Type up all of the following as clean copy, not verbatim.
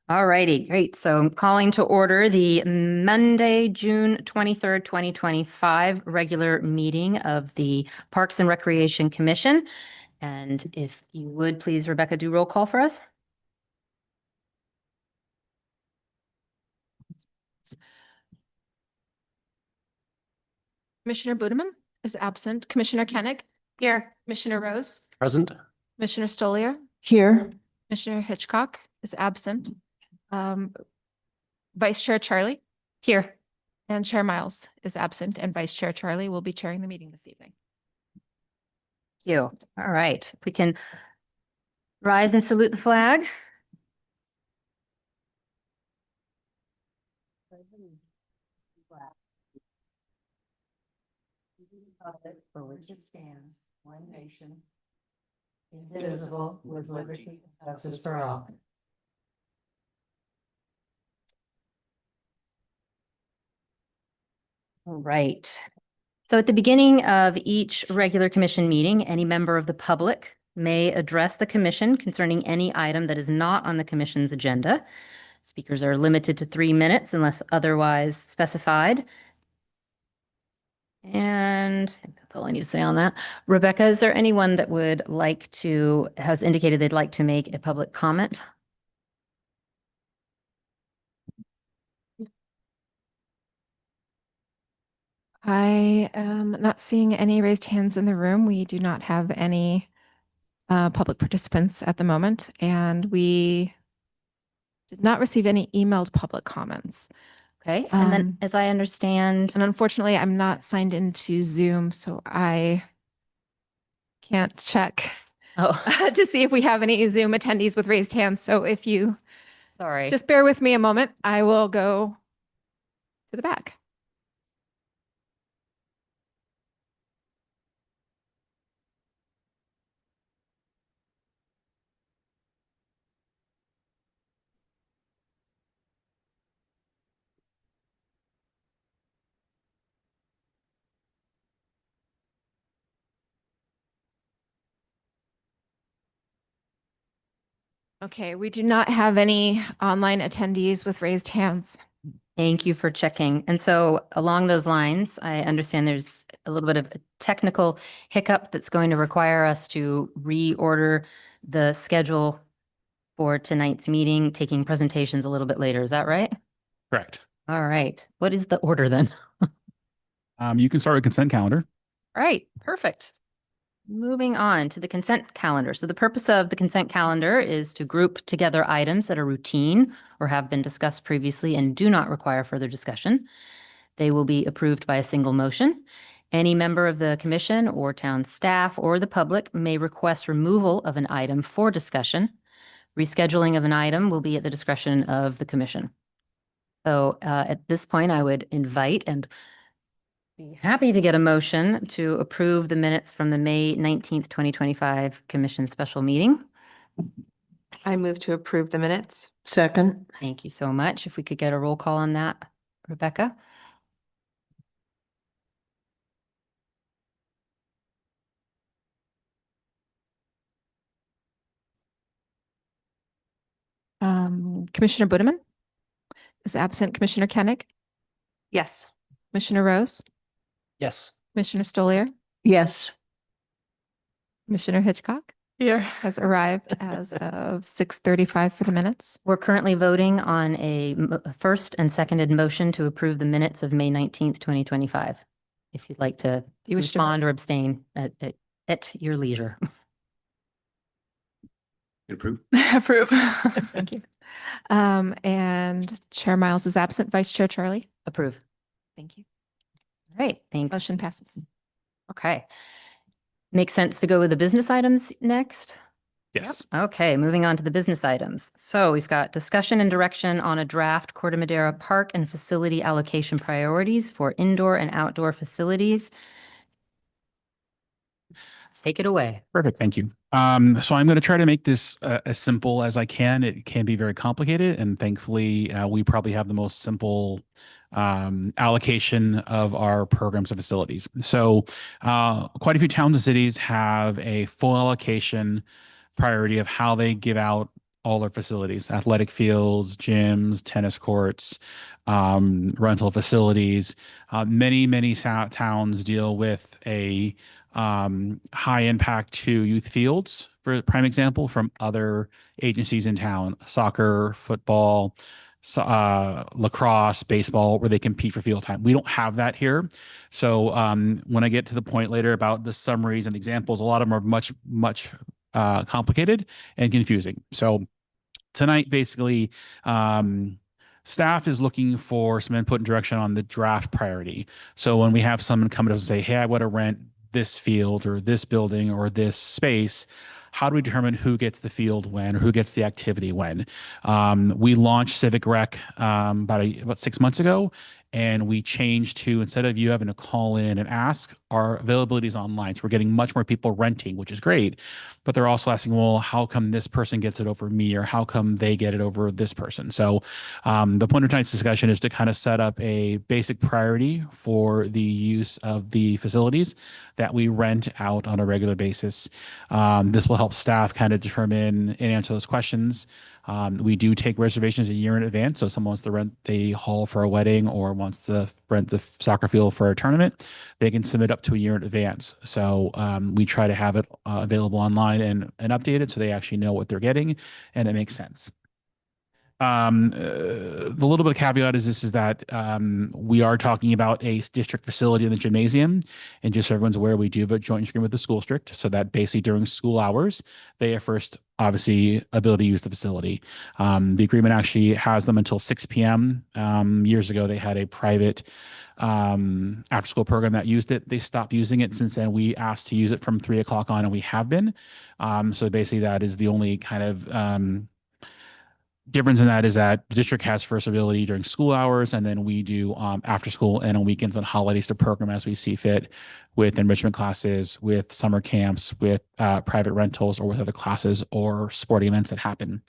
All righty, great. So I'm calling to order the Monday, June 23rd, 2025 regular meeting of the Parks and Recreation Commission. And if you would, please, Rebecca, do roll call for us. Commissioner Budeman is absent. Commissioner Koenig? Here. Commissioner Rose? Present. Commissioner Stoliar? Here. Commissioner Hitchcock is absent. Vice Chair Charlie? Here. And Chair Miles is absent, and Vice Chair Charlie will be chairing the meeting this evening. Thank you. All right, if we can rise and salute the flag. For which it stands, one nation, indivisible, with liberty and justice for all. All right. So at the beginning of each regular commission meeting, any member of the public may address the commission concerning any item that is not on the commission's agenda. Speakers are limited to 3 minutes unless otherwise specified. And I think that's all I need to say on that. Rebecca, is there anyone that has indicated they'd like to make a public comment? I am not seeing any raised hands in the room. We do not have any public participants at the moment, and we did not receive any emailed public comments. Okay, and then as I understand, And unfortunately, I'm not signed into Zoom, so I can't check to see if we have any Zoom attendees with raised hands. So if you sorry. just bear with me a moment, I will go to the back. Okay, we do not have any online attendees with raised hands. Thank you for checking. And so along those lines, I understand there's a little bit of a technical hiccup that's going to require us to reorder the schedule for tonight's meeting, taking presentations a little bit later. Is that right? Correct. All right. What is the order then? You can start with consent calendar. All right, perfect. Moving on to the consent calendar. So the purpose of the consent calendar is to group together items that are routine or have been discussed previously and do not require further discussion. They will be approved by a single motion. Any member of the commission or town staff or the public may request removal of an item for discussion. Rescheduling of an item will be at the discretion of the commission. So at this point, I would invite and be happy to get a motion to approve the minutes from the May 19th, 2025 Commission Special Meeting. I move to approve the minutes. Second. Thank you so much. If we could get a roll call on that, Rebecca? Commissioner Budeman is absent. Commissioner Koenig? Yes. Commissioner Rose? Yes. Commissioner Stoliar? Yes. Commissioner Hitchcock Here. has arrived as of 6:35 for the minutes. We're currently voting on a first and seconded motion to approve the minutes of May 19th, 2025. If you'd like to You wish to respond or abstain at your leisure. Approve. approve? Thank you. And Chair Miles is absent. Vice Chair Charlie? Approve. Thank you. All right, thanks. Motion passes. Okay. Makes sense to go with the business items next? Yes. Okay, moving on to the business items. So we've got discussion and direction on a draft Corte Madera park and facility allocation priorities for indoor and outdoor facilities. Let's take it away. Perfect. Thank you. So I'm going to try to make this as simple as I can. It can be very complicated, and thankfully, we probably have the most simple allocation of our programs and facilities. So quite a few towns and cities have a full allocation priority of how they give out all our facilities, athletic fields, gyms, tennis courts, rental facilities. Many towns deal with a high impact to youth fields, for prime example, from other agencies in town, soccer, football, lacrosse, baseball, where they compete for field time. We don't have that here. So when I get to the point later about the summaries and examples, a lot of them are much complicated and confusing. So tonight, basically, staff is looking for some input and direction on the draft priority. So when we have someone come to us and say, hey, I want to rent this field or this building or this space, how do we determine who gets the field when or who gets the activity when? We launched Civic Rec about 6 months ago, and we changed to, instead of you having to call in and ask, our availability is online. So we're getting much more people renting, which is great. But they're also asking, well, how come this person gets it over me, or how come they get it over this person? So the point of tonight's discussion is to kind of set up a basic priority for the use of the facilities that we rent out on a regular basis. This will help staff kind of determine and answer those questions. We do take reservations a year in advance. So if someone wants to rent the hall for a wedding or wants to rent the soccer field for a tournament, they can submit up to a year in advance. So we try to have it available online and updated so they actually know what they're getting and it makes sense. The little bit of caveat is that we are talking about a district facility in the gymnasium, and just so everyone's aware, we do have a joint agreement with the school district, so that basically during school hours, they have first, obviously, ability to use the facility. The agreement actually has them until 6 p.m. Years ago, they had a private after school program that used it. They stopped using it. Since then, we asked to use it from 3 o'clock on, and we have been. So basically, that is the only kind of difference in that is that the district has first ability during school hours, and then we do after school and on weekends and holidays to program as we see fit with enrichment classes, with summer camps, with private rentals, or with other classes or sporting events that happen.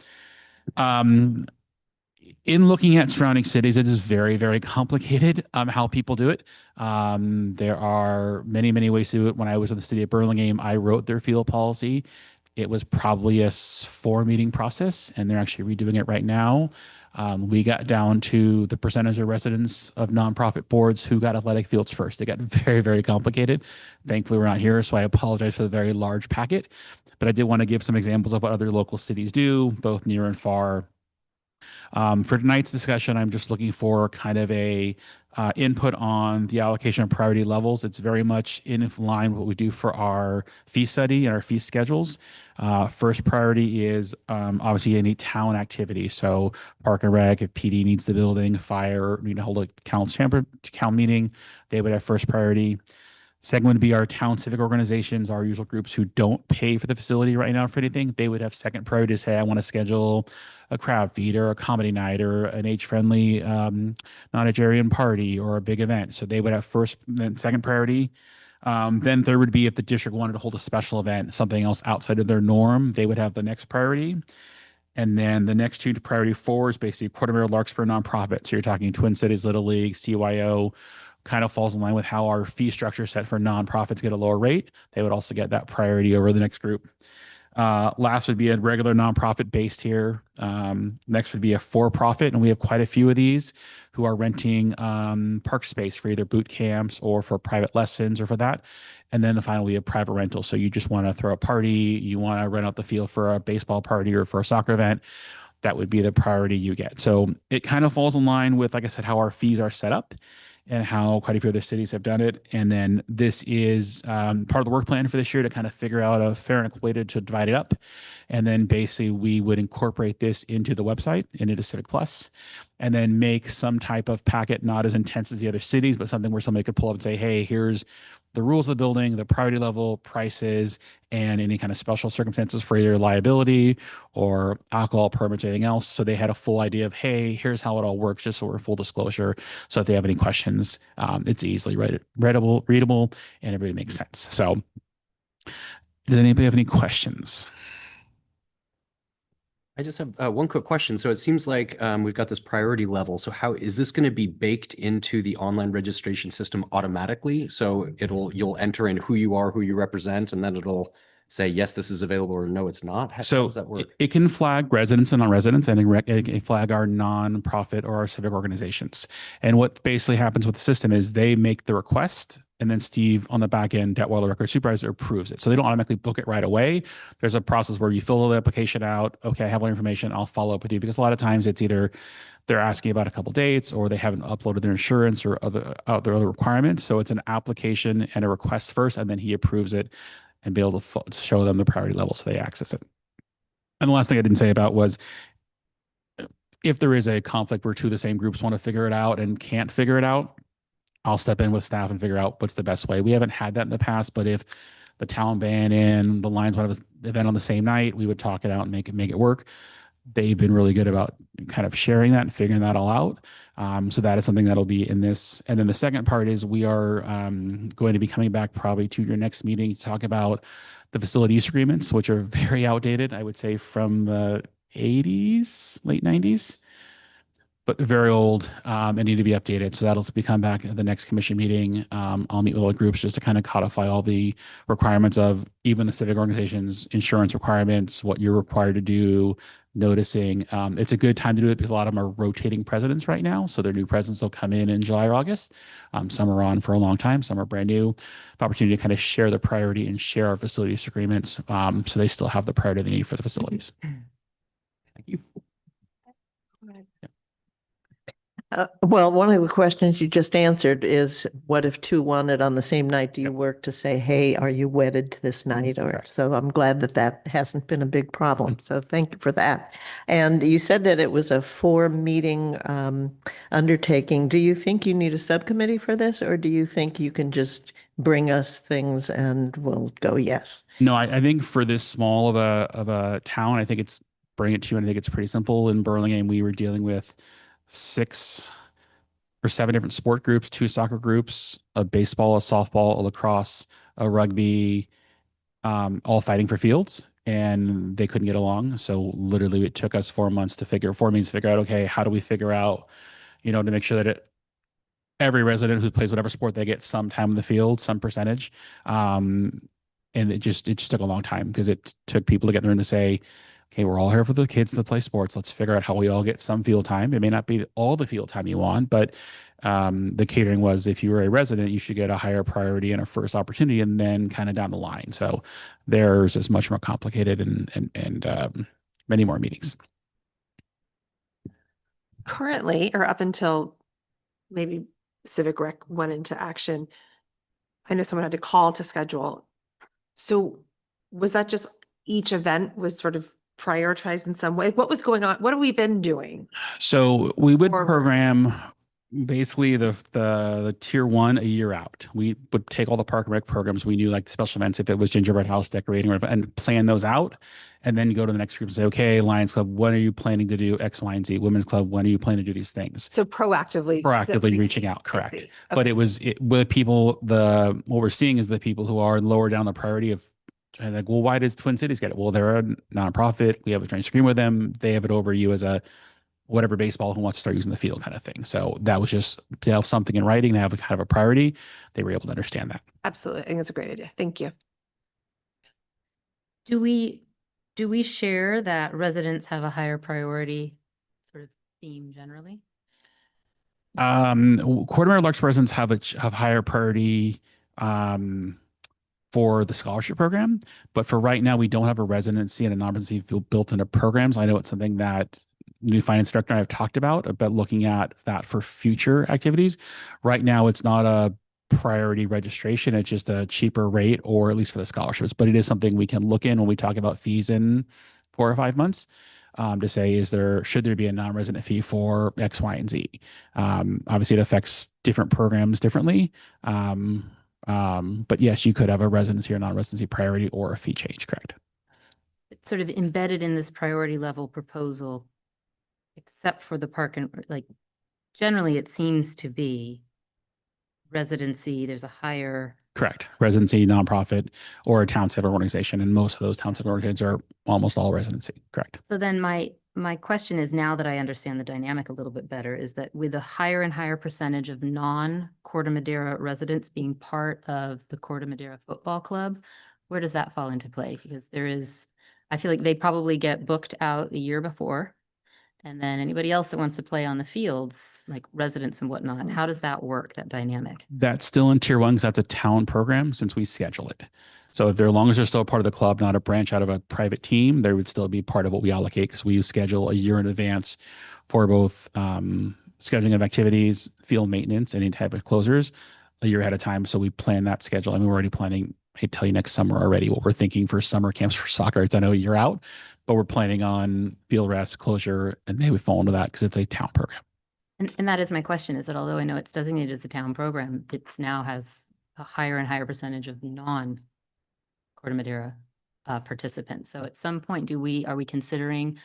In looking at surrounding cities, it is very complicated how people do it. There are many ways to do it. When I was in the city of Burlingame, I wrote their field policy. It was probably a 4-meeting process, and they're actually redoing it right now. We got down to the percentage of residents of nonprofit boards who got athletic fields first. It got very complicated. Thankfully, we're not here, so I apologize for the very large packet. But I did want to give some examples of what other local cities do, both near and far. For tonight's discussion, I'm just looking for kind of a input on the allocation of priority levels. It's very much in line with what we do for our fee study and our fee schedules. First priority is obviously any town activity. So Park and Rec, if PD needs the building, fire, need to hold a council meeting, they would have first priority. Second would be our town civic organizations, our usual groups who don't pay for the facility right now for anything. They would have second priority to say, I want to schedule a crowd feed or a comedy night or an age-friendly non-Nigerian party or a big event. So they would have first and second priority. Then third would be if the district wanted to hold a special event, something else outside of their norm, they would have the next priority. And then the next two to priority 4 is basically Corte Madera Larkspur nonprofit. So you're talking Twin Cities Little League, CYO, kind of falls in line with how our fee structure is set for nonprofits get a lower rate. They would also get that priority over the next group. Last would be a regular nonprofit based here. Next would be a for-profit, and we have quite a few of these who are renting park space for either boot camps or for private lessons or for that. And then the final, we have private rental. So you just want to throw a party, you want to rent out the field for a baseball party or for a soccer event. That would be the priority you get. So it kind of falls in line with, like I said, how our fees are set up and how quite a few other cities have done it. And then this is part of the work plan for this year to kind of figure out a fair and equal to divide it up. And then basically we would incorporate this into the website and into Civic Plus, and then make some type of packet, not as intense as the other cities, but something where somebody could pull up and say, hey, here's the rules of the building, the priority level, prices, and any kind of special circumstances for either liability or alcohol permits or anything else. So they had a full idea of, hey, here's how it all works, just so we're full disclosure. So if they have any questions, it's easily readable, and everybody makes sense. So does anybody have any questions? I just have one quick question. So it seems like we've got this priority level. So how is this going to be baked into the online registration system automatically? So you'll enter in who you are, who you represent, and then it'll say, yes, this is available, or no, it's not? How So does that work? it can flag residents and non-residents, and it can flag our non-profit or our civic organizations. And what basically happens with the system is they make the request, and then Steve on the back end, Detweiler record supervisor, approves it. So they don't automatically book it right away. There's a process where you fill the application out. Okay, I have all the information. I'll follow up with you, because a lot of times it's either they're asking about a couple dates, or they haven't uploaded their insurance or their other requirements. So it's an application and a request first, and then he approves it and be able to show them the priority level so they access it. And the last thing I didn't say about was, if there is a conflict where two of the same groups want to figure it out and can't figure it out, I'll step in with staff and figure out what's the best way. We haven't had that in the past, but if the town band and the Lions want to have an event on the same night, we would talk it out and make it work. They've been really good about kind of sharing that and figuring that all out. So that is something that'll be in this. And then the second part is we are going to be coming back probably to your next meeting to talk about the facility use agreements, which are very outdated, I would say from the 80s, late 90s, but they're very old and need to be updated. So that'll be come back at the next commission meeting. I'll meet with all the groups just to kind of codify all the requirements of even the civic organizations, insurance requirements, what you're required to do, noticing. It's a good time to do it because a lot of them are rotating presidents right now. So their new presidents will come in July or August. Some are on for a long time, some are brand new. The opportunity to kind of share the priority and share our facilities agreements, so they still have the priority they need for the facilities. Thank you. Well, one of the questions you just answered is, what if two want it on the same night? Do you work to say, hey, are you wedded to this night? Or Correct. so I'm glad that that hasn't been a big problem. So thank you for that. And you said that it was a 4-meeting undertaking. Do you think you need a subcommittee for this, or do you think you can just bring us things and we'll go yes? No, I think for this small of a town, I think it's bring it to you. And I think it's pretty simple. In Burlingame, we were dealing with 6 or 7 different sport groups, 2 soccer groups, a baseball, a softball, a lacrosse, a rugby, all fighting for fields, and they couldn't get along. So literally it took us 4 months to figure out, okay, how do we figure out, to make sure that every resident who plays whatever sport, they get some time in the field, some percentage. And it just took a long time because it took people to get there and to say, okay, we're all here for the kids that play sports. Let's figure out how we all get some field time. It may not be all the field time you want, but the catering was, if you were a resident, you should get a higher priority and a first opportunity, and then kind of down the line. So theirs is much more complicated and many more meetings. Currently, or up until maybe Civic Rec went into action, I know someone had to call to schedule. So was that just each event was sort of prioritized in some way? What was going on? What have we been doing? So we would Forward. program basically the tier 1 a year out. We would take all the park and rec programs we knew, like the special events, if it was gingerbread house decorating, and plan those out, and then go to the next group and say, okay, Lions Club, when are you planning to do X, Y, and Z? Women's Club, when are you planning to do these things? So proactively Reaching out, correct. see. But Okay. with people, what we're seeing is the people who are lower down the priority of trying, like, well, why does Twin Cities get it? Well, they're a nonprofit. We have a joint screen with them. They have it over you as a whatever baseball who wants to start using the field kind of thing. So that was just to have something in writing, to have a kind of a priority. They were able to understand that. Absolutely. I think that's a great idea. Thank you. Do we share that residents have a higher priority sort of theme generally? Corte Madera Lark's residents have higher priority for the scholarship program, but for right now, we don't have a residency and a non-residency field built into programs. I know it's something that new finance director and I have talked about looking at that for future activities. Right now, it's not a priority registration. It's just a cheaper rate, or at least for the scholarships, but it is something we can look in when we talk about fees in 4 or 5 months, to say, should there be a non-resident fee for X, Y, and Z? Obviously it affects different programs differently. But yes, you could have a residency or non-residency priority or a fee change, correct? It's sort of embedded in this priority level proposal, except for the park and generally it seems to be residency. There's a higher. Correct. Residency, nonprofit, or a town civic organization. And most of those town civic organizations are almost all residency. Correct. So then my question is, now that I understand the dynamic a little bit better, is that with a higher and higher percentage of non-Corte Madera residents being part of the Corte Madera Football Club, where does that fall into play? Because I feel like they probably get booked out the year before. And then anybody else that wants to play on the fields, like residents and whatnot, how does that work, that dynamic? That's still in tier one because that's a town program since we schedule it. So if they're, as long as they're still part of the club, not a branch out of a private team, they would still be part of what we allocate because we schedule a year in advance for both scheduling of activities, field maintenance, any type of closers a year ahead of time. So we plan that schedule. I mean, we're already planning, I tell you next summer already what we're thinking for summer camps for soccer. It's I know a year out, but we're planning on field rest, closure, and they would fall into that because it's a town program. And that is my question, is that although I know it's designated as a town program, it's now has a higher and higher percentage of non-Corte Madera participants. So at some point, are we considering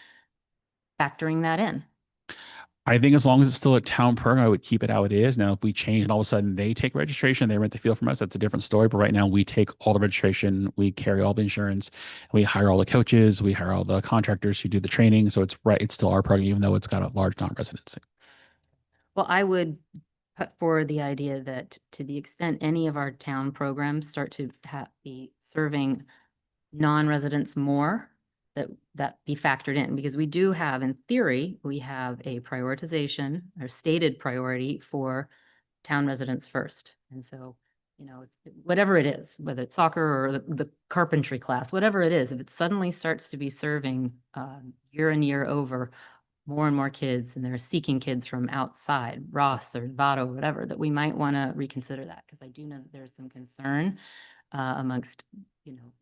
factoring that in? I think as long as it's still a town program, I would keep it how it is. Now, if we change and all of a sudden they take registration, they rent the field from us, that's a different story. But right now, we take all the registration, we carry all the insurance, we hire all the coaches, we hire all the contractors who do the training. So it's still our program, even though it's got a large non-residency. Well, I would put forward the idea that to the extent any of our town programs start to be serving non-residents more, that be factored in, because we do have, in theory, we have a prioritization or stated priority for town residents first. And so, whatever it is, whether it's soccer or the carpentry class, whatever it is, if it suddenly starts to be serving year and year over more and more kids, and they're seeking kids from outside, Ross or Vado, whatever, that we might want to reconsider that, because I do know that there's some concern amongst,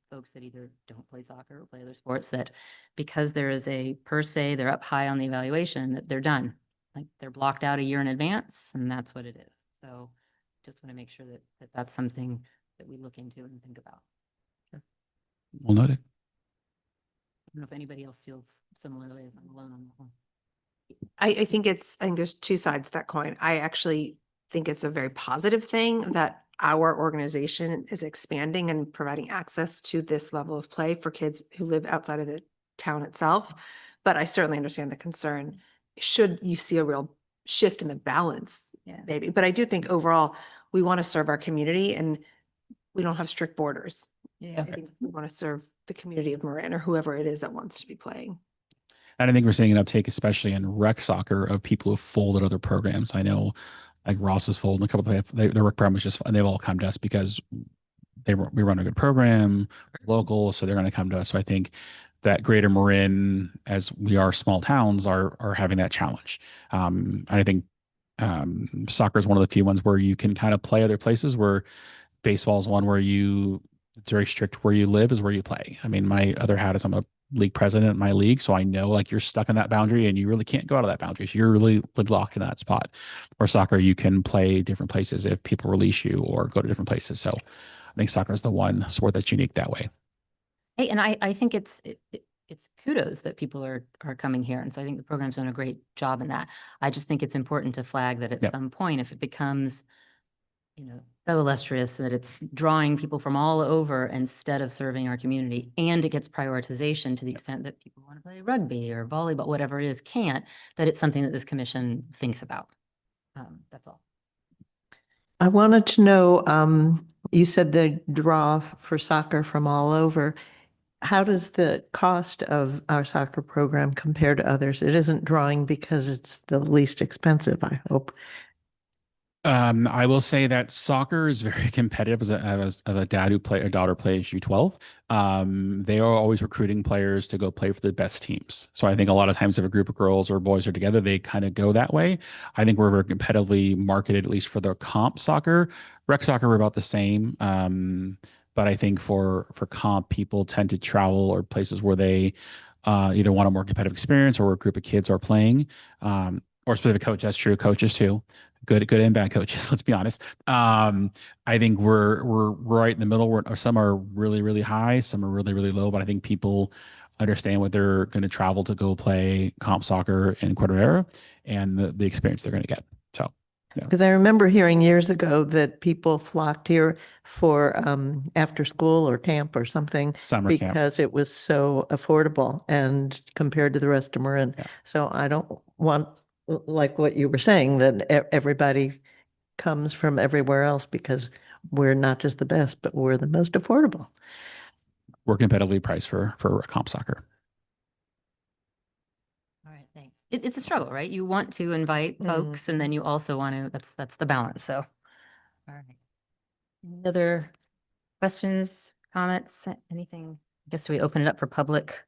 folks that either don't play soccer or play other sports, that because there is they're up high on the evaluation, that they're done. Like they're blocked out a year in advance, and that's what it is. So just want to make sure that that's something that we look into and think about. Well noted. I don't know if anybody else feels similarly, if I'm alone on that one. I think there's two sides to that coin. I actually think it's a very positive thing that our organization is expanding and providing access to this level of play for kids who live outside of the town itself. But I certainly understand the concern. Should you see a real shift in the balance, maybe. But I do think overall, we want to serve our community and we don't have strict borders. Yeah. I think we want to serve the community of Marin or whoever it is that wants to be playing. And I think we're seeing an uptake, especially in rec soccer, of people who folded other programs. I know like Ross has folded a couple of their rec program was just fun. They've all come to us because we run a good program, local, so they're going to come to us. So I think that greater Marin, as we are small towns, are having that challenge. And I think soccer is one of the few ones where you can kind of play other places, where baseball is one where it's very strict where you live is where you play. I mean, my other hat is I'm a league president in my league. So I know like you're stuck in that boundary and you really can't go out of that boundary. So you're really locked in that spot. Or soccer, you can play different places if people release you or go to different places. So I think soccer is the one sport that's unique that way. Hey, and I think it's kudos that people are coming here. And so I think the program's done a great job in that. I just think it's important to flag that at some point, if it becomes, so illustrious that it's drawing people from all over instead of serving our community, and it gets prioritization to the extent that people want to play rugby or volleyball, whatever it is, can't, that it's something that this commission thinks about. That's all. I wanted to know, you said the draw for soccer from all over. How does the cost of our soccer program compare to others? It isn't drawing because it's the least expensive, I hope. I will say that soccer is very competitive. As a dad a daughter plays U12. They are always recruiting players to go play for the best teams. So I think a lot of times if a group of girls or boys are together, they kind of go that way. I think we're very competitively marketed, at least for the comp soccer. Rec soccer, we're about the same. But I think for comp, people tend to travel or places where they either want a more competitive experience or a group of kids are playing. Or specific coach. That's true. Coaches too. Good and bad coaches. Let's be honest. I think we're right in the middle. Some are really, really high. Some are really, really low. But I think people understand what they're going to travel to go play comp soccer in Corte Madera and the experience they're going to get. So, because I remember hearing years ago that people flocked here for after school or camp or something summer camp. because it was so affordable and compared to the rest of Marin. Yeah. So I don't want, like what you were saying, that everybody comes from everywhere else because we're not just the best, but we're the most affordable. we're competitively priced for comp soccer. All right, thanks. It's a struggle, right? You want to invite folks and then you also want to, that's the balance. So, all right. Any other questions, comments, anything? I guess we open it up for public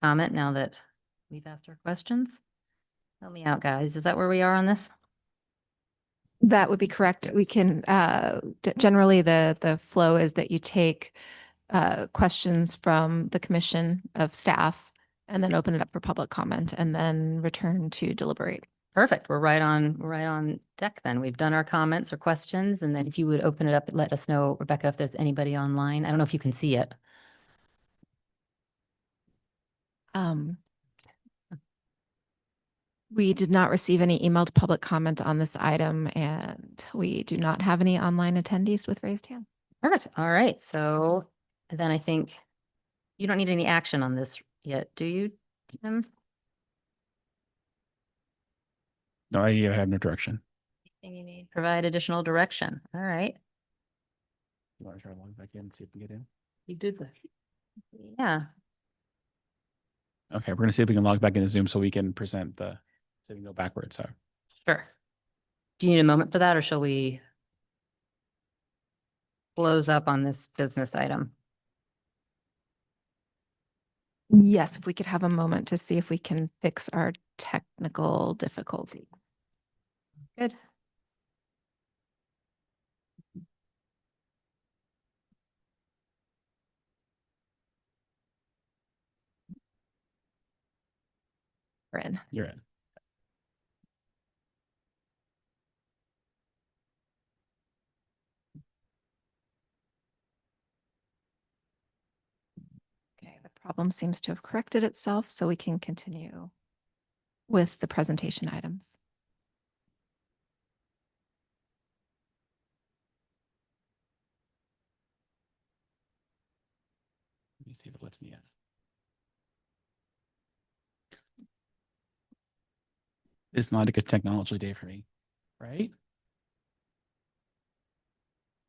comment now that we've asked our questions. Help me out, guys. Is that where we are on this? That would be correct. We can, generally the flow is that you take questions from the commission of staff and then open it up for public comment and then return to deliberate. Perfect. We're right on deck then. We've done our comments or questions. And then if you would open it up, let us know, Rebecca, if there's anybody online. I don't know if you can see it. We did not receive any emailed public comment on this item, and we do not have any online attendees with raised hand. Perfect. All right. So then I think you don't need any action on this yet, do you, Tim? No, I have no direction. Anything you need? Provide additional direction. All right. You want to try to log back in and see if we get in? You did that. Yeah. Okay, we're gonna see if we can log back into Zoom so we can present so we can go backwards. So Sure. Do you need a moment for that or shall we close up on this business item? Yes, if we could have a moment to see if we can fix our technical difficulty. Good. We're in. you're in. Okay, the problem seems to have corrected itself, so we can continue with the presentation items. Let me see if it lets me in. It's not a good technology day for me, right?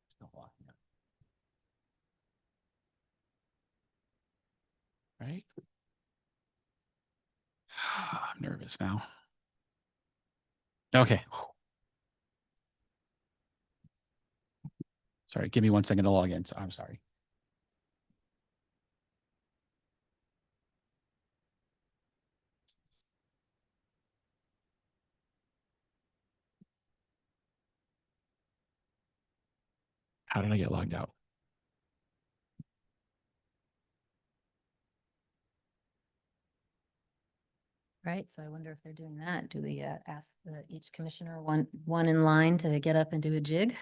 It's not locking up. Right? I'm nervous now. Okay. Sorry, give me 1 second to log in. So I'm sorry. How did I get logged out? Right. So I wonder if they're doing that. Do we ask each commissioner one in line to get up and do a jig?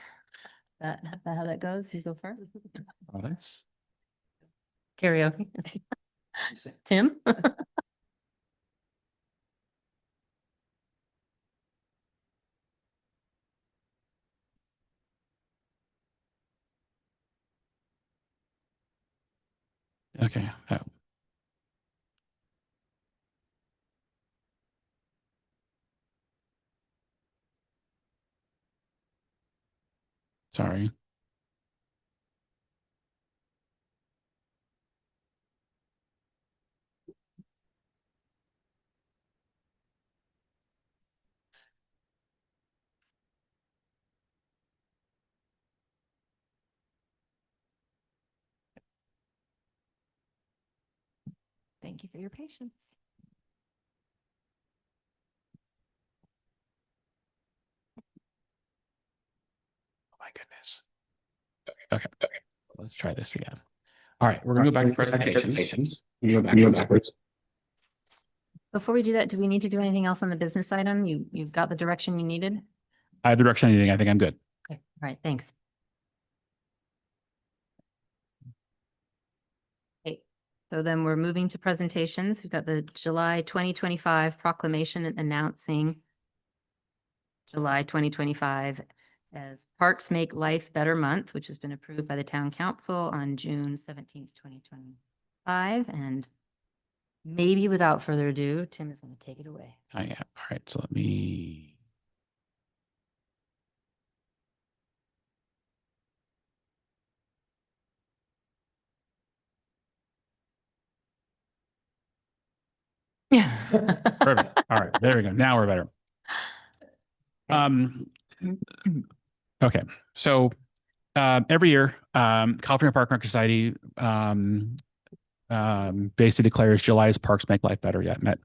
That how that goes? You go first. Oh, that's Karaoke. Tim? okay. Sorry. Thank you for your patience. Oh my goodness. Okay. Let's try this again. All right, we're gonna go back to presentations. You go backwards. Before we do that, do we need to do anything else on the business item? You've got the direction you needed? I have the direction anything. I think I'm good. Okay. All right. Thanks. Okay. So then we're moving to presentations. We've got the July 2025 proclamation announcing July 2025 as Parks Make Life Better Month, which has been approved by the town council on June 17th, 2025. And maybe without further ado, Tim is going to take it away. I am. All right, so let me. Perfect. All right, there we go. Now we're better. Okay, so every year, California Park and Rec Society basically declares July's Parks Make Life Better Yet Met.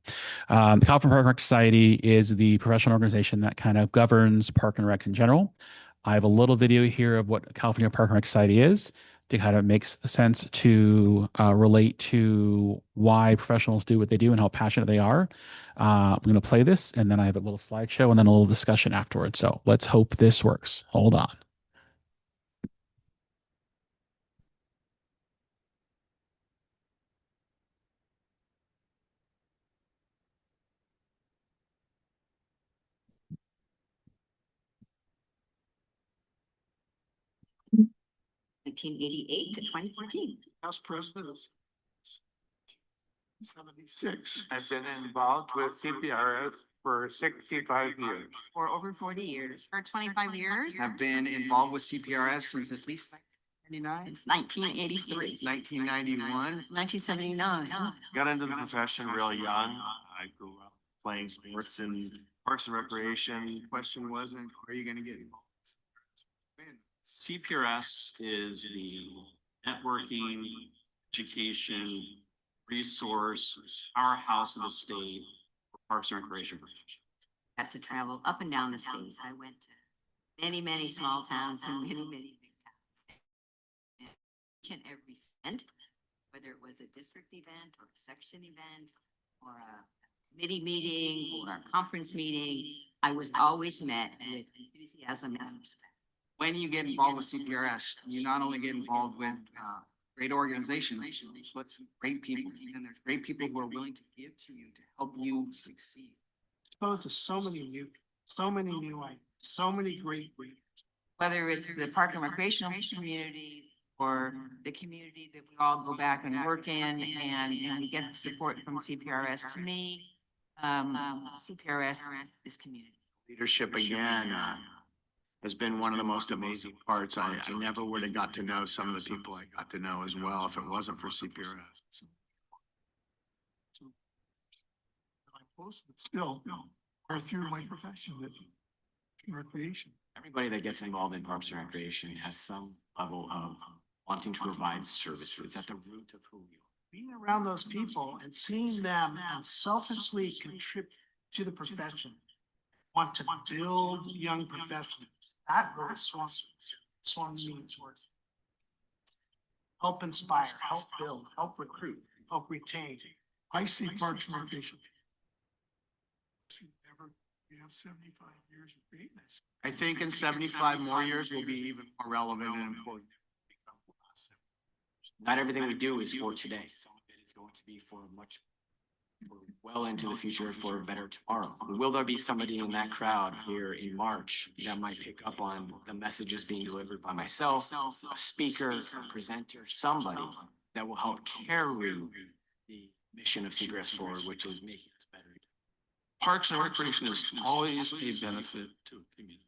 The California Park and Rec Society is the professional organization that kind of governs park and rec in general. I have a little video here of what California Park and Rec Society is to kind of makes sense to relate to why professionals do what they do and how passionate they are. I'm going to play this, and then I have a little slideshow and then a little discussion afterwards. So let's hope this works. Hold on. 1988 to 2014. House President of 76. I've been involved with CPRS for 65 years. For over 40 years. For 25 years. Have been involved with CPRS since at least 1999, Since 1983. 1991. 1979. Got into the profession real young. I grew up playing sports in Parks and Recreation. Question wasn't, are you gonna get involved? CPRS is the networking, education, resource, powerhouse of the state for Parks and Recreation professionals. Had to travel up and down the state. I went to many small towns and many big towns. Each and every event, whether it was a district event or a section event or a committee meeting or a conference meeting, I was always met with enthusiasm and respect. When you get involved with CPRS, you not only get involved with great organizations, but some great people, and there's great people who are willing to give to you to help you succeed. Exposed to so many new ideas, so many great leaders. Whether it's the park and recreational community or the community that we all go back and work in and we get support from CPRS. To me, CPRS is community. Leadership again has been one of the most amazing parts. I never would have got to know some of the people I got to know as well if it wasn't for CPRS. I post, but still, are through my profession, that recreation. Everybody that gets involved in Parks and Recreation has some level of wanting to provide services. It's at the root of who we are. Being around those people and seeing them unselfishly contribute to the profession, want to build young professionals, that really swung me towards. Help inspire, help build, help recruit, help retain. I see Parks and Recreation. We have 75 years of greatness. I think in 75 more years will be even more relevant and important. Not everything we do is for today. Some of it is going to be for well into the future for a better tomorrow. Will there be somebody in that crowd here in March that might pick up on the messages being delivered by myself, a speaker, a presenter, somebody that will help carry the mission of CPRS forward, which is making us better? Parks and Recreation is always a benefit to a community.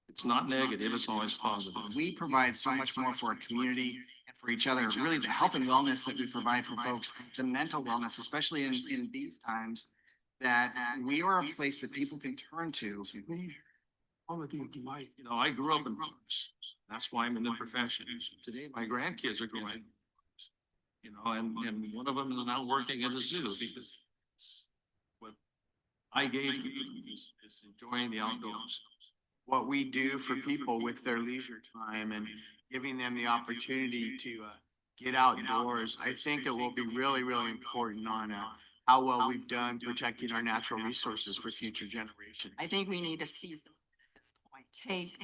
It's not negative, it's always positive. We provide so much more for our community and for each other. Really, the health and wellness that we provide for folks, the mental wellness, especially in these times, that we are a place that people can turn to. Quality of life. You know, I grew up in parks. That's why I'm in the profession. Today, my grandkids are going, you know, and one of them is now working at a zoo because what I gave to you is enjoying the outdoors. What we do for people with their leisure time and giving them the opportunity to get outdoors, I think it will be really, really important on how well we've done protecting our natural resources for future generations. I think we need to seize them at this point. Take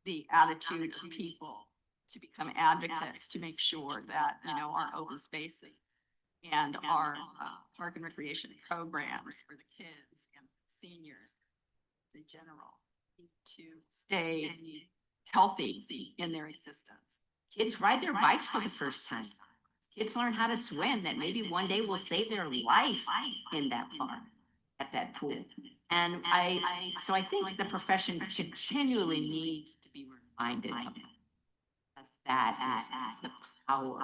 the attitude of people to become advocates to make sure that, you know, our open spaces and our park and recreation programs for the kids and seniors in general need to stay healthy in their existence. Kids ride their bikes for the first time. Kids learn how to swim, that maybe one day will save their life in that park, at that pool. And so I think the profession continually needs to be reminded of that, as the power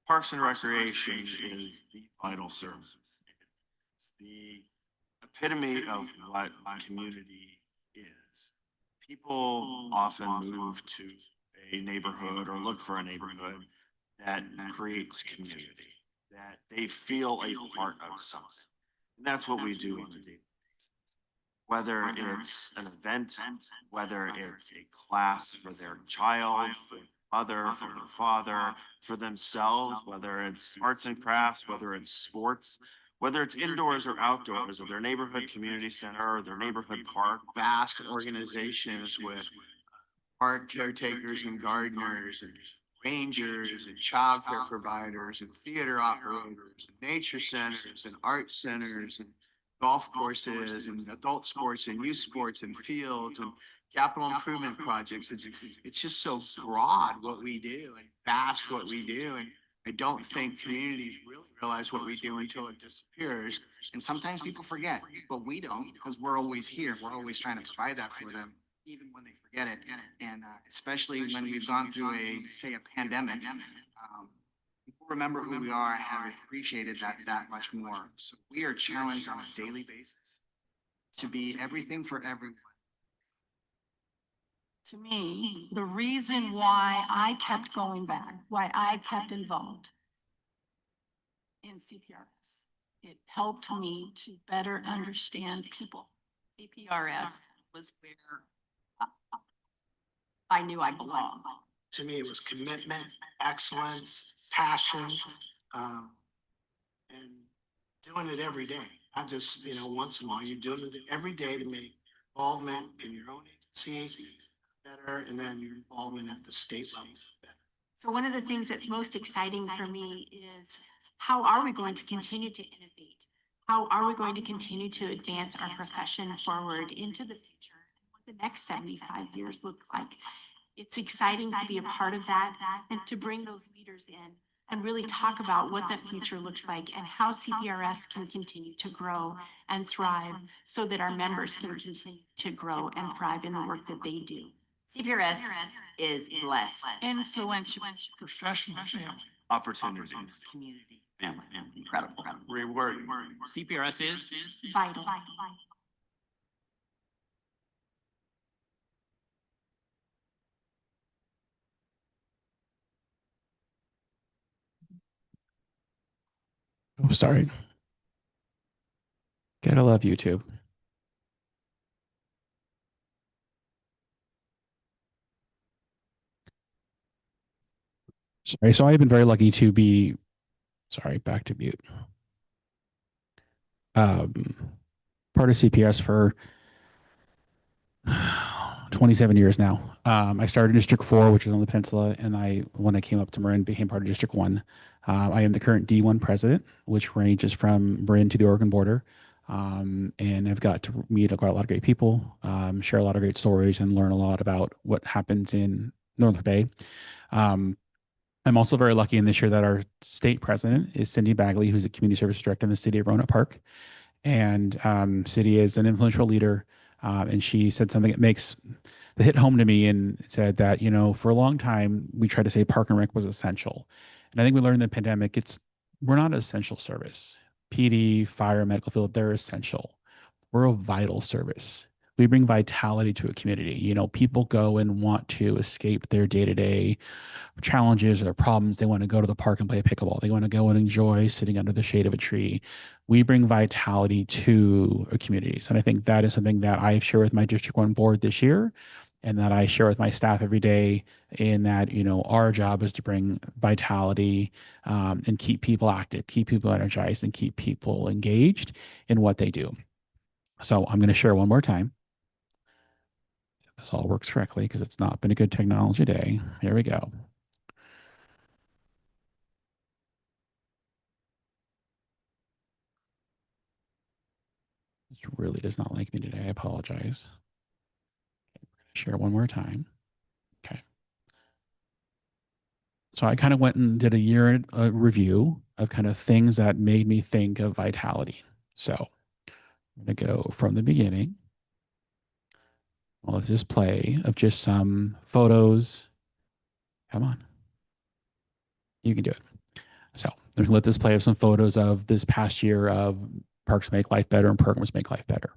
Parks and Recreation is the vital service. It's the epitome of what a community is. People often move to a neighborhood or look for a neighborhood that creates community, that they feel a part of something. And that's what we do on a daily basis. Whether it's an event, whether it's a class for their child, for their mother, for their father, for themselves, whether it's arts and crafts, whether it's sports, whether it's indoors or outdoors, or their neighborhood community center or their neighborhood park, vast organizations with park caretakers and gardeners and rangers and childcare providers and theater operators and nature centers and art centers and golf courses and adult sports and youth sports and fields and capital improvement projects. It's just so broad what we do and vast what we do. And I don't think communities really realize what we do until it disappears. And sometimes people forget, but we don't, because we're always here. We're always trying to provide that for them, even when they forget it. And especially when we've gone through say a pandemic, people remember who we are and have appreciated that much more. So we are challenged on a daily basis to be everything for everyone. To me, the reason why I kept going back, why I kept involved in CPRS, it helped me to better understand people. CPRS was where I knew I belonged. To me, it was commitment, excellence, passion, and doing it every day. Not just, once in a while, you're doing it every day to make involvement in your own agency better, and then your involvement at the state level better. So one of the things that's most exciting for me is how are we going to continue to innovate? How are we going to continue to advance our profession forward into the future? What the next 75 years look like? It's exciting to be a part of that and to bring those leaders in and really talk about what the future looks like and how CPRS can continue to grow and thrive so that our members can continue to grow and thrive in the work that they do. CPRS is blessed. Influential. Professional family. Opportunities. Community. Family. Incredible. Rewarding. CPRS is Vital. Oh, sorry. Gotta love YouTube. Sorry. So I've been very lucky to be, sorry, back to mute. Part of CPS for 27 years now. I started in District 4, which is on the peninsula, and when I came up to Marin, became part of District 1. I am the current D1 president, which ranges from Marin to the Oregon border. And I've got to meet quite a lot of great people, share a lot of great stories, and learn a lot about what happens in North Bay. I'm also very lucky in this year that our state president is Cindy Bagley, who's the community service director in the city of Roanoke Park. And Cindy is an influential leader. And she said something that hit home to me and said that, for a long time, we tried to say Park and Rec was essential. And I think we learned in the pandemic, we're not an essential service. PD, fire, medical field, they're essential. We're a vital service. We bring vitality to a community. People go and want to escape their day-to-day challenges or their problems. They want to go to the park and play pickleball. They want to go and enjoy sitting under the shade of a tree. We bring vitality to our communities. And I think that is something that I share with my District 1 board this year and that I share with my staff every day in that, our job is to bring vitality and keep people active, keep people energized, and keep people engaged in what they do. So I'm going to share one more time. If this all works correctly, because it's not been a good technology day. Here we go. This really does not like me today. I apologize. Share one more time. Okay. So I kind of went and did a year review of kind of things that made me think of vitality. So I'm going to go from the beginning. Well, let's just play of just some photos. Come on. You can do it. So we can let this play of some photos of this past year of Parks Make Life Better and Programs Make Life Better.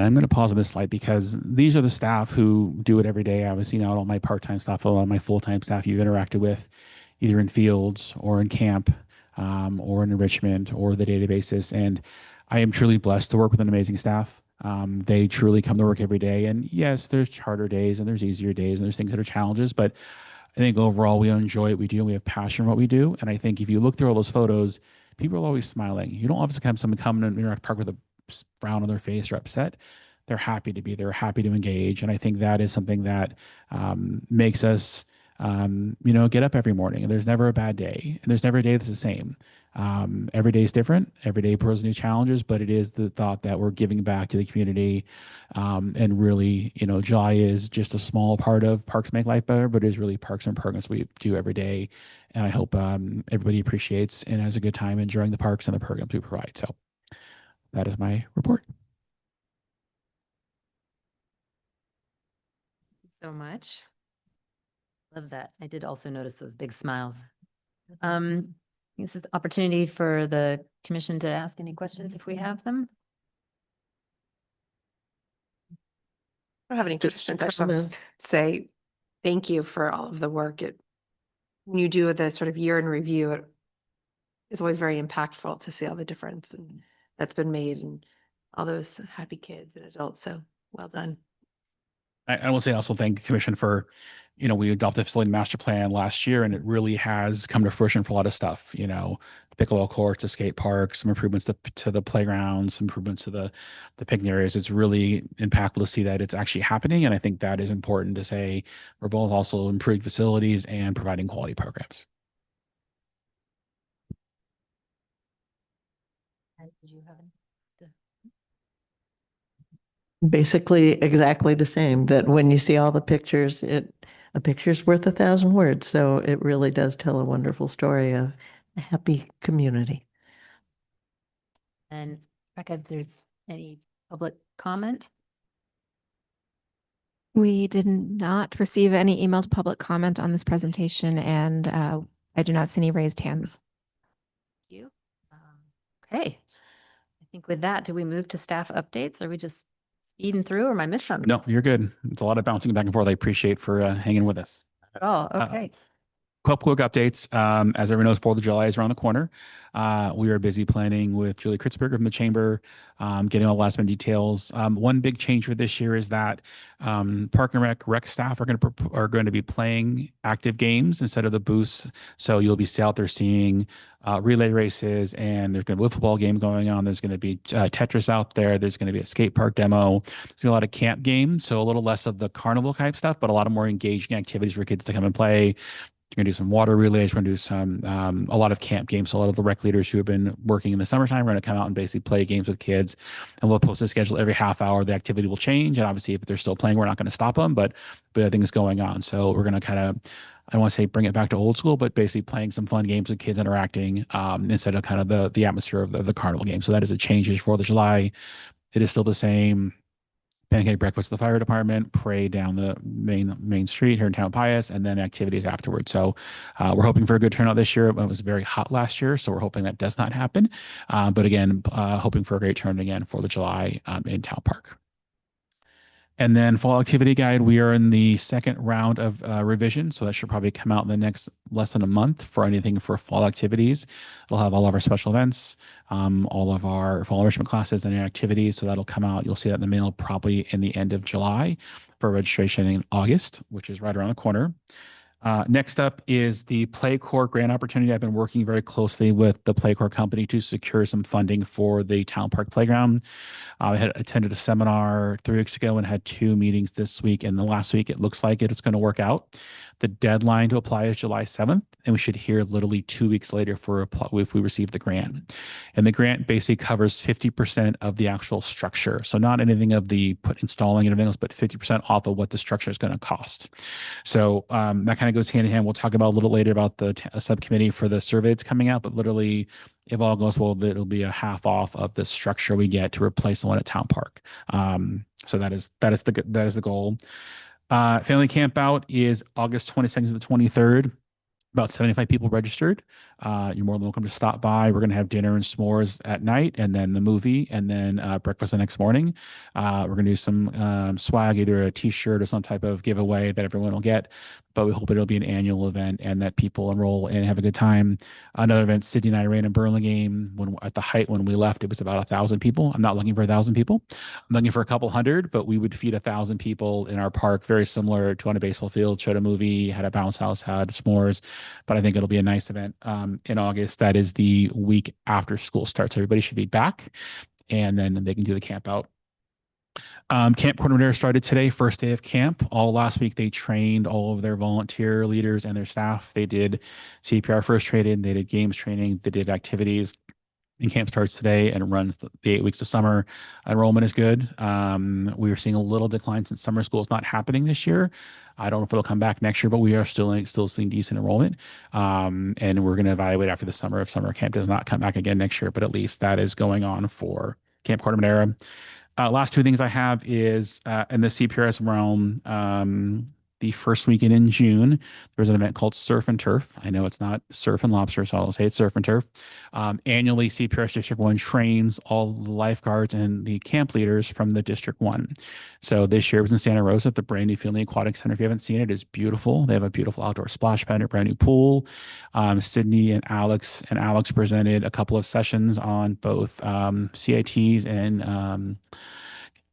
I'm going to pause on this slide because these are the staff who do it every day. Obviously, not all my part-time staff, a lot of my full-time staff you've interacted with, either in fields or in camp, or in enrichment or the databases. And I am truly blessed to work with an amazing staff. They truly come to work every day. And yes, there's harder days and there's easier days and there's things that are challenges, but I think overall we enjoy what we do and we have passion for what we do. And I think if you look through all those photos, people are always smiling. You don't obviously have someone come and interact park with a frown on their face or upset. They're happy to be there, happy to engage. And I think that is something that makes us, get up every morning. And there's never a bad day. And there's never a day that's the same. Every day is different. Every day poses new challenges, but it is the thought that we're giving back to the community. And really, July is just a small part of Parks Make Life Better, but it is really parks and programs we do every day. And I hope everybody appreciates and has a good time enjoying the parks and the programs we provide. So that is my report. So much. Love that. I did also notice those big smiles. This is the opportunity for the commission to ask any questions if we have them. I don't have any questions. I just want to say thank you for all of the work. When you do the sort of year in review, it is always very impactful to see all the difference that's been made and all those happy kids and adults. So well done. I will say also thank the commission for, we adopted a facility master plan last year and it really has come to fruition for a lot of stuff, pickleball courts, the skate parks, some improvements to the playgrounds, some improvements to the picnic areas. It's really impactful to see that it's actually happening. And I think that is important to say we're both also improving facilities and providing quality programs. Did you have any? Basically exactly the same, that when you see all the pictures, a picture's worth 1,000 words. So it really does tell a wonderful story of a happy community. And Rebecca, if there's any public comment? We did not receive any emailed public comment on this presentation, and I do not see any raised hands. Thank you. Okay. I think with that, do we move to staff updates? Are we just speeding through or am I missing something? No, you're good. It's a lot of bouncing back and forth. I appreciate for hanging with us. Not at all. Okay. Couple quick updates. As everyone knows, 4th of July is around the corner. We are busy planning with Julie Kritzberger from the Chamber, getting all the last minute details. One big change for this year is that Park and Rec staff are going to be playing active games instead of the booths. So you'll be out there seeing relay races, and there's going to be a football game going on. There's going to be Tetris out there. There's going to be a skate park demo. There's going to be a lot of camp games, so a little less of the carnival type stuff, but a lot of more engaging activities for kids to come and play. We're going to do some water relays. We're going to do some, a lot of camp games. So a lot of the rec leaders who have been working in the summertime are going to come out and basically play games with kids. And we'll post a schedule every half hour. The activity will change. And obviously, if they're still playing, we're not going to stop them, but I think it's going on. So we're going to kind of, I don't want to say bring it back to old school, but basically playing some fun games with kids interacting instead of kind of the atmosphere of the carnival game. So that is a change for 4th of July. It is still the same pancake breakfast at the fire department, parade down the main street here in town Pius, and then activities afterwards. So we're hoping for a good turnout this year. It was very hot last year, so we're hoping that does not happen. But again, hoping for a great turnout again for the July in Town Park. And then fall activity guide, we are in the second round of revision. So that should probably come out in the next less than a month for anything for fall activities. It'll have all of our special events, all of our fall enrichment classes and activities. So that'll come out. You'll see that in the mail probably in the end of July for registration in August, which is right around the corner. Next up is the PlayCorps grant opportunity. I've been working very closely with the PlayCorps company to secure some funding for the Town Park Playground. I had attended a seminar 3 weeks ago and had 2 meetings this week. And the last week, it looks like it's going to work out. The deadline to apply is July 7th, and we should hear literally 2 weeks later if we receive the grant. And the grant basically covers 50% of the actual structure. So not anything of the installing and everything else, but 50% off of what the structure is going to cost. So that kind of goes hand in hand. We'll talk about a little later about the subcommittee for the survey that's coming out, but literally, if all goes well, it'll be a half off of the structure we get to replace the one at Town Park. So that is the goal. Family camp out is August 22nd to the 23rd. About 75 people registered. You're more than welcome to stop by. We're going to have dinner and s'mores at night, and then the movie, and then breakfast the next morning. We're going to do some swag, either a t-shirt or some type of giveaway that everyone will get. But we hope it'll be an annual event and that people enroll and have a good time. Another event, Sydney and I ran a Burlingame. At the height when we left, it was about 1,000 people. I'm not looking for 1,000 people. I'm looking for a couple hundred, but we would feed 1,000 people in our park, very similar to on a baseball field. Showed a movie, had a bounce house, had s'mores. But I think it'll be a nice event in August. That is the week after school starts. Everybody should be back, and then they can do the camp out. Camp Corte Madera started today, first day of camp. All last week, they trained all of their volunteer leaders and their staff. They did CPR first aid, they did games training, they did activities. And camp starts today and runs the 8 weeks of summer. Enrollment is good. We are seeing a little decline since summer school is not happening this year. I don't know if it'll come back next year, but we are still seeing decent enrollment. And we're going to evaluate after the summer if summer camp does not come back again next year. But at least that is going on for Camp Corte Madera. Last 2 things I have is in the CPRS realm, the first weekend in June, there's an event called Surf and Turf. I know it's not Surf and Lobster, so I'll say it's Surf and Turf. Annually, CPRS District 1 trains all the lifeguards and the camp leaders from the District 1. So this year it was in Santa Rosa at the brand new Finley Aquatic Center. If you haven't seen it, it's beautiful. They have a beautiful outdoor splash pad, a brand new pool. Sydney and Alex presented a couple of sessions on both CITs and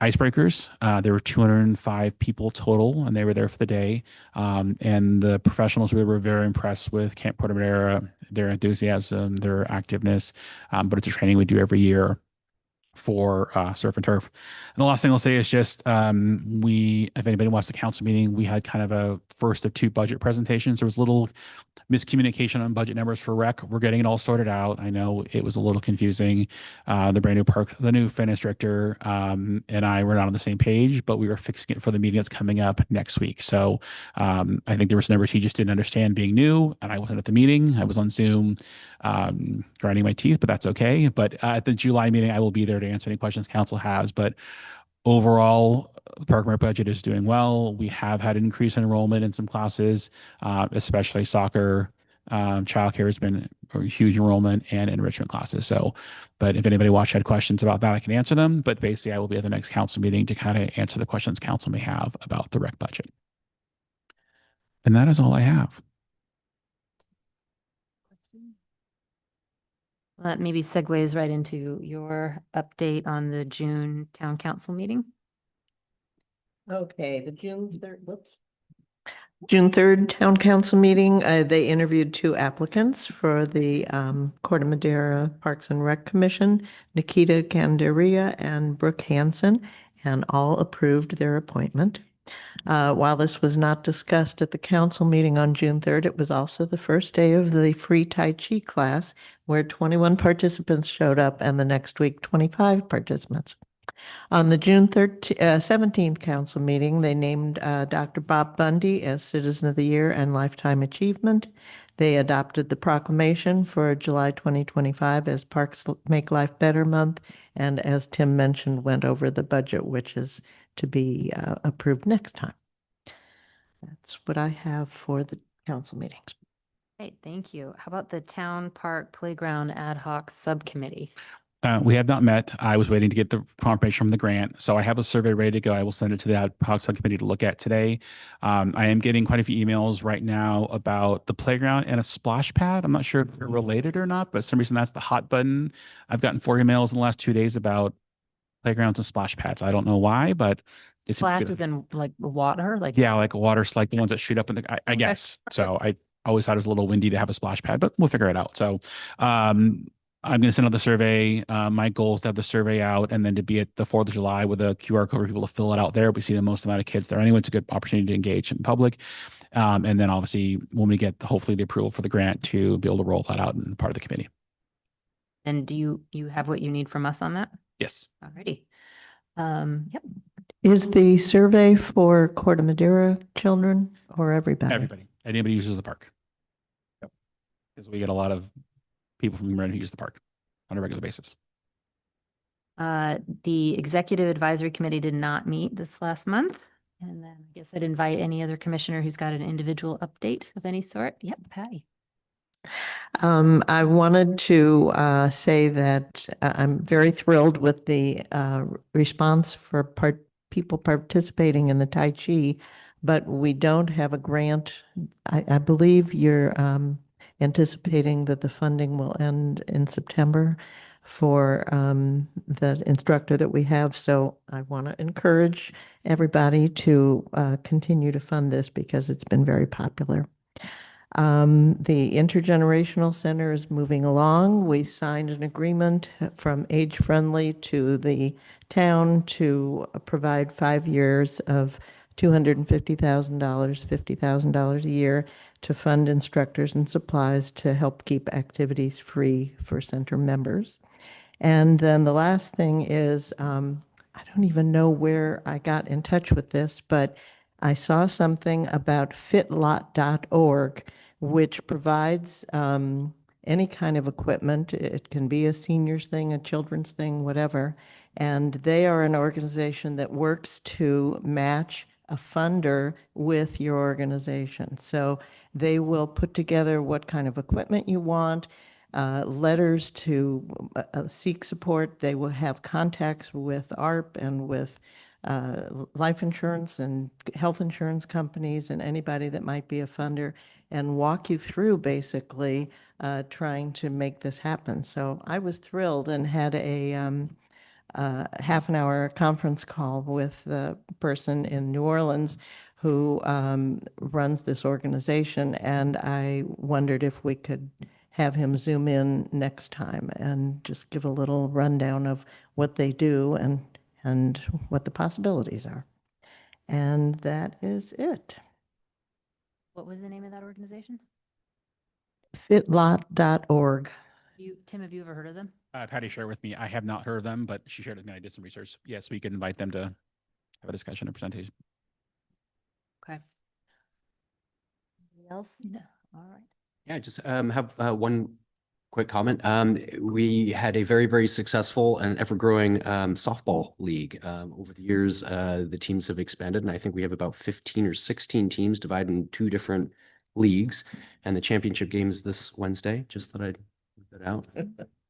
icebreakers. There were 205 people total, and they were there for the day. And the professionals really were very impressed with Camp Corte Madera, their enthusiasm, their activeness. But it's a training we do every year for Surf and Turf. And the last thing I'll say is just if anybody wants the council meeting, we had kind of a first of 2 budget presentations. There was a little miscommunication on budget numbers for rec. We're getting it all sorted out. I know it was a little confusing. The new finance director and I were not on the same page, but we were fixing it for the meeting that's coming up next week. So I think there was numbers he just didn't understand being new, and I wasn't at the meeting. I was on Zoom grinding my teeth, but that's okay. But at the July meeting, I will be there to answer any questions council has. But overall, the park rec budget is doing well. We have had an increase in enrollment in some classes, especially soccer. Childcare has been a huge enrollment and enrichment classes. So, but if anybody had questions about that, I can answer them. But basically, I will be at the next council meeting to kind of answer the questions council may have about the rec budget. And that is all I have. That maybe segues right into your update on the June town council meeting. Okay, the June 3rd Town Council meeting, they interviewed 2 applicants for the Corte Madera Parks and Rec Commission, Nikita Gandaria and Brooke Hansen, and all approved their appointment. While this was not discussed at the council meeting on June 3rd, it was also the first day of the free Tai Chi class, where 21 participants showed up, and the next week, 25 participants. On the June 17th council meeting, they named Dr. Bob Bundy as Citizen of the Year and Lifetime Achievement. They adopted the proclamation for July 2025 as Parks Make Life Better Month, and as Tim mentioned, went over the budget, which is to be approved next time. That's what I have for the council meetings. Great, thank you. How about the Town Park Playground Ad Hoc Subcommittee? We have not met. I was waiting to get the confirmation from the grant. So I have a survey ready to go. I will send it to the ad hoc subcommittee to look at today. I am getting quite a few emails right now about the playground and a splash pad. I'm not sure if they're related or not, but for some reason that's the hot button. I've gotten 4 emails in the last 2 days about playgrounds and splash pads. I don't know why, but it's Splash within like water, like. yeah, like water, like the ones that shoot up in the, I Okay. guess. So I always thought it was a little windy to have a splash pad, but we'll figure it out. So, I'm going to send out the survey. My goal is to have the survey out and then to be at the 4th of July with a QR code for people to fill it out there. We see the most amount of kids there. Anyway, it's a good opportunity to engage in public. And then obviously when we get hopefully the approval for the grant to be able to roll that out in part of the committee. And do you have what you need from us on that? Yes. Alrighty. Yep. Is the survey for Corte Madera children or everybody? Everybody. Anybody who uses the park. Yep. Because we get a lot of people from Marin who use the park on a regular basis. The Executive Advisory Committee did not meet this last month. And then I guess I'd invite any other commissioner who's got an individual update of any sort. Yep, Patty. I wanted to say that I'm very thrilled with the response for people participating in the Tai Chi, but we don't have a grant. I believe you're anticipating that the funding will end in September for the instructor that we have. So I want to encourage everybody to continue to fund this because it's been very popular. The Intergenerational Center is moving along. We signed an agreement from Age Friendly to the town to provide 5 years of $250,000, $50,000 a year to fund instructors and supplies to help keep activities free for center members. And then the last thing is, I don't even know where I got in touch with this, but I saw something about fitlot.org, which provides any kind of equipment. It can be a seniors thing, a children's thing, whatever. And they are an organization that works to match a funder with your organization. So they will put together what kind of equipment you want, letters to seek support. They will have contacts with ARP and with life insurance and health insurance companies and anybody that might be a funder and walk you through basically trying to make this happen. So I was thrilled and had a half an hour conference call with the person in New Orleans who runs this organization. And I wondered if we could have him zoom in next time and just give a little rundown of what they do and what the possibilities are. And that is it. What was the name of that organization? Fitlot.org. Tim, have you ever heard of them? Patty shared with me. I have not heard of them, but she shared with me. I did some research. Yes, we could invite them to have a discussion, a presentation. Okay. Anybody else? No. All right. Yeah, just have one quick comment. We had a very, very successful and ever-growing softball league. Over the years, the teams have expanded, and I think we have about 15 or 16 teams divided in 2 different leagues. And the championship game is this Wednesday. Just thought I'd put that out.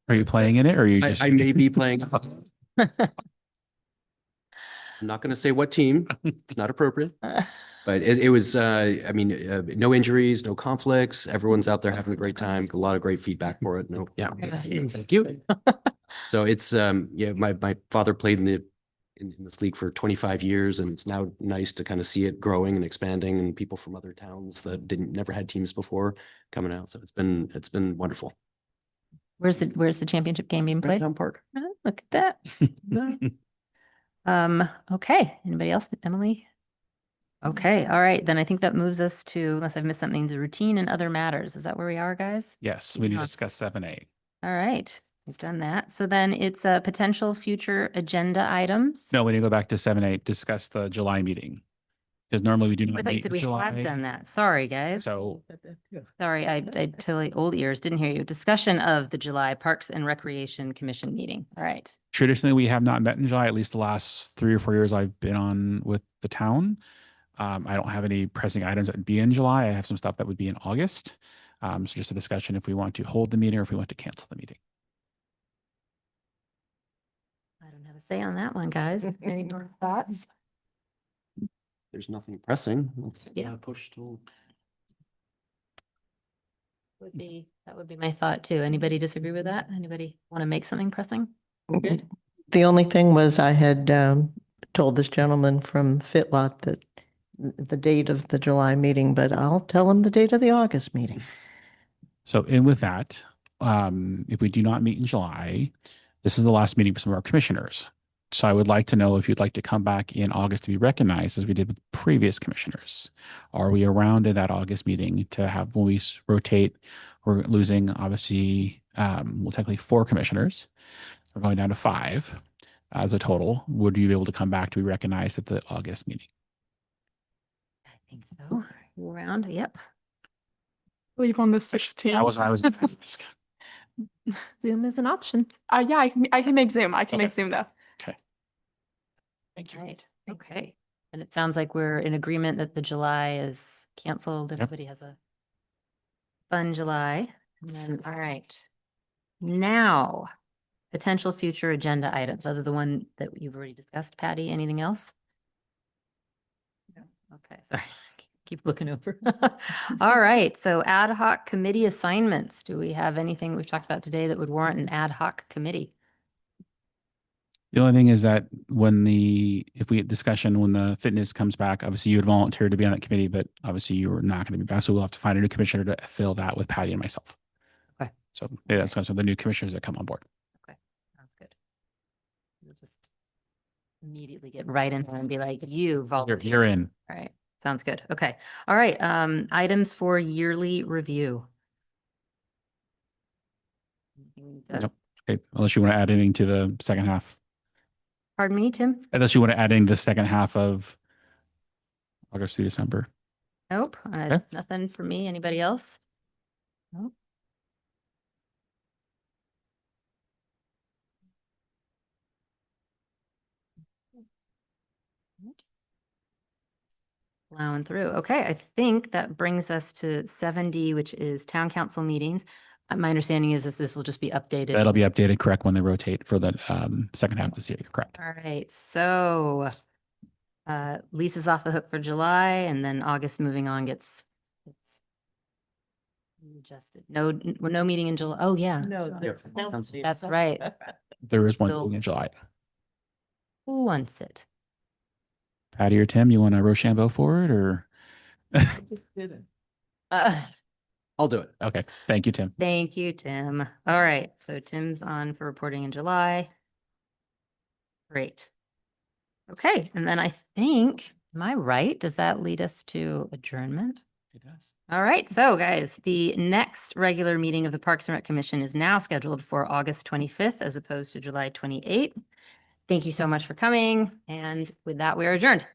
Are you playing in it, or are you just? I may be playing. I'm not going to say what team. It's not appropriate. But it was, I mean, no injuries, no conflicts. Everyone's out there having a great time. A lot of great feedback for it. No, yeah, thank you. So it's, yeah, my father played in this league for 25 years, and it's now nice to kind of see it growing and expanding, and people from other towns that never had teams before coming out. So it's been wonderful. Where's the championship game being played? Town Park. Oh, look at that. Okay. Anybody else? Emily? Okay. All right. Then I think that moves us to, unless I've missed something, the routine and other matters. Is that where we are, guys? Yes, we need to discuss 7A. All right. We've done that. So then it's potential future agenda items. No, we need to go back to 7A, discuss the July meeting. because normally we do I not thought you meet said in we July. had done that. Sorry, guys. So Sorry, I totally old ears, didn't hear you. Discussion of the July Parks and Recreation Commission meeting. All right. traditionally, we have not met in July, at least the last 3 or 4 years I've been on with the town. I don't have any pressing items that would be in July. I have some stuff that would be in August. So just a discussion if we want to hold the meeting or if we want to cancel the meeting. I don't have a say on that one, guys. Any more thoughts? There's nothing pressing. Let's Yeah. push till. That would be my thought too. Anybody disagree with that? Anybody want to make something pressing? Good. The only thing was I had told this gentleman from Fitlot that the date of the July meeting, but I'll tell him the date of the August meeting. So, and with that, if we do not meet in July, this is the last meeting for some of our commissioners. So I would like to know if you'd like to come back in August to be recognized as we did with previous commissioners. Are we around in that August meeting to have, when we rotate, we're losing obviously, well, technically 4 commissioners. We're going down to 5 as a total. Would you be able to come back to be recognized at the August meeting? I think so. You around? Yep. Leave on the 16th. That was what I was gonna ask. Zoom is an option. Yeah, I can make Zoom. I can make Zoom though. Okay. Thank you. Right. Okay. And it sounds like we're in agreement that the July is canceled. Everybody has a fun July. And then, all right. Now, potential future agenda items, other than the one that you've already discussed. Patty, anything else? No. Okay, sorry. Keep looking over. All right. So ad hoc committee assignments. Do we have anything we've talked about today that would warrant an ad hoc committee? The only thing is that if we get discussion, when the fitness comes back, obviously you would volunteer to be on that committee, but obviously you are not going to be back. So we'll have to find a new commissioner to fill that with Patty and myself. Okay. So yeah, that's kind of the new commissioners that come on board. Okay, sounds good. We'll just immediately get right in there and be like, you volunteer. You're in. All right, sounds good. Okay. All right, items for yearly review. Nope. Okay. Unless you want to add anything to the second half. Pardon me, Tim? Unless you want to add in the second half of August through December. Nope, Okay. nothing for me. Anybody else? Nope. Plowing through. Okay, I think that brings us to 7D, which is town council meetings. My understanding is that this will just be updated. That'll be updated, correct, when they rotate for the second half of this year. Correct. All right, so Lisa's off the hook for July, and then August moving on gets adjusted. No meeting in July. Oh, yeah. No, That's right. There is one Still- meeting in July. Who wants it? Patty or Tim, you want to Rochambeau for it or? I'll do it. Okay. Thank you, Tim. Thank you, Tim. All right, so Tim's on for reporting in July. Great. Okay, and then I think, am I right? Does that lead us to adjournment? It does. All right, so guys, the next regular meeting of the Parks and Rec Commission is now scheduled for August 25th as opposed to July 28th. Thank you so much for coming, and with that, we are adjourned.